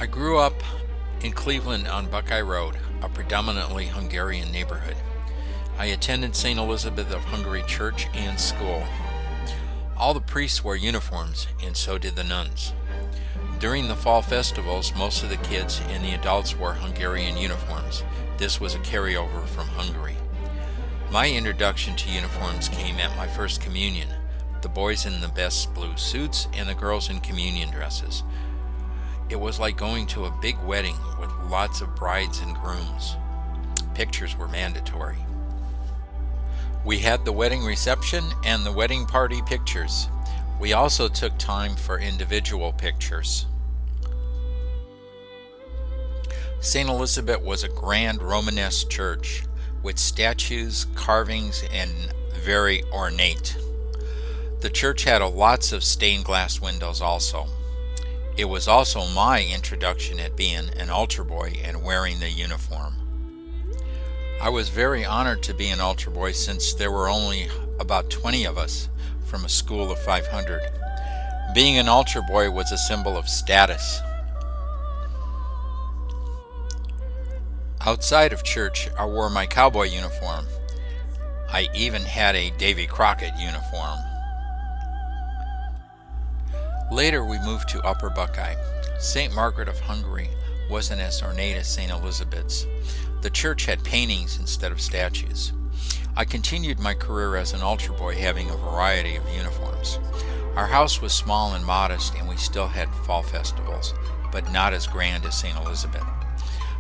I grew up in Cleveland on Buckeye Road, a predominantly Hungarian neighborhood. I attended St. Elizabeth of Hungary Church and school. All the priests wore uniforms, and so did the nuns. During the fall festivals, most of the kids and the adults wore Hungarian uniforms. This was a carryover from Hungary. My introduction to uniforms came at my first communion. The boys in the best blue suits and the girls in communion dresses. It was like going to a big wedding with lots of brides and grooms. Pictures were mandatory. We had the wedding reception and the wedding party pictures. We also took time for individual pictures. St. Elizabeth was a grand Romanesque church with statues, carvings, and very ornate. The church had lots of stained glass windows also. It was also my introduction at being an altar boy and wearing the uniform. I was very honored to be an altar boy since there were only about 20 of us from a school of 500. Being an altar boy was a symbol of status. Outside of church, I wore my cowboy uniform. I even had a Davy Crockett uniform. Later we moved to Upper Buckeye. St. Margaret of Hungary wasn't as ornate as St. Elizabeth's. The church had paintings instead of statues. I continued my career as an altar boy, having a variety of uniforms. Our house was small and modest, and we still had fall festivals, but not as grand as St. Elizabeth.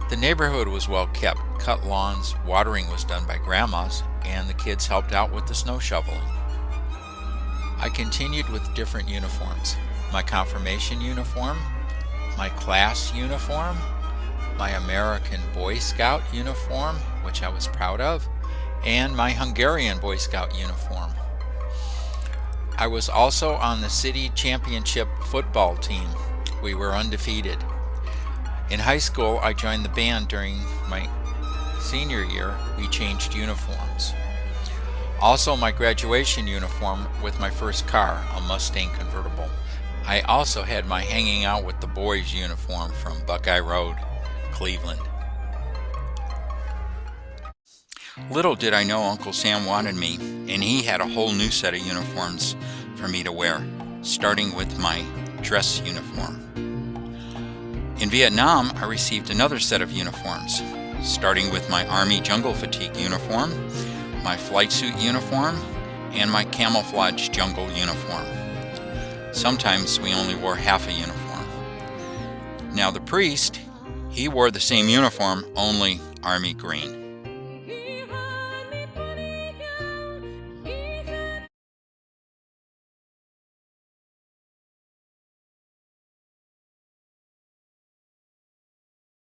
The neighborhood was well kept, cut lawns, watering was done by grandmas, and the kids helped out with the snow shoveling. I continued with different uniforms. My confirmation uniform, my class uniform, my American Boy Scout uniform, which I was proud of, and my Hungarian Boy Scout uniform. I was also on the city championship football team. We were undefeated. In high school, I joined the band. During my senior year, we changed uniforms. Also, my graduation uniform with my first car, a Mustang convertible. I also had my hanging out with the boys uniform from Buckeye Road, Cleveland. Little did I know Uncle Sam wanted me, and he had a whole new set of uniforms for me to wear, starting with my dress uniform. In Vietnam, I received another set of uniforms, starting with my Army jungle fatigue uniform, my flight suit uniform, and my camouflage jungle uniform. Sometimes we only wore half a uniform. Now the priest, he wore the same uniform, only army green.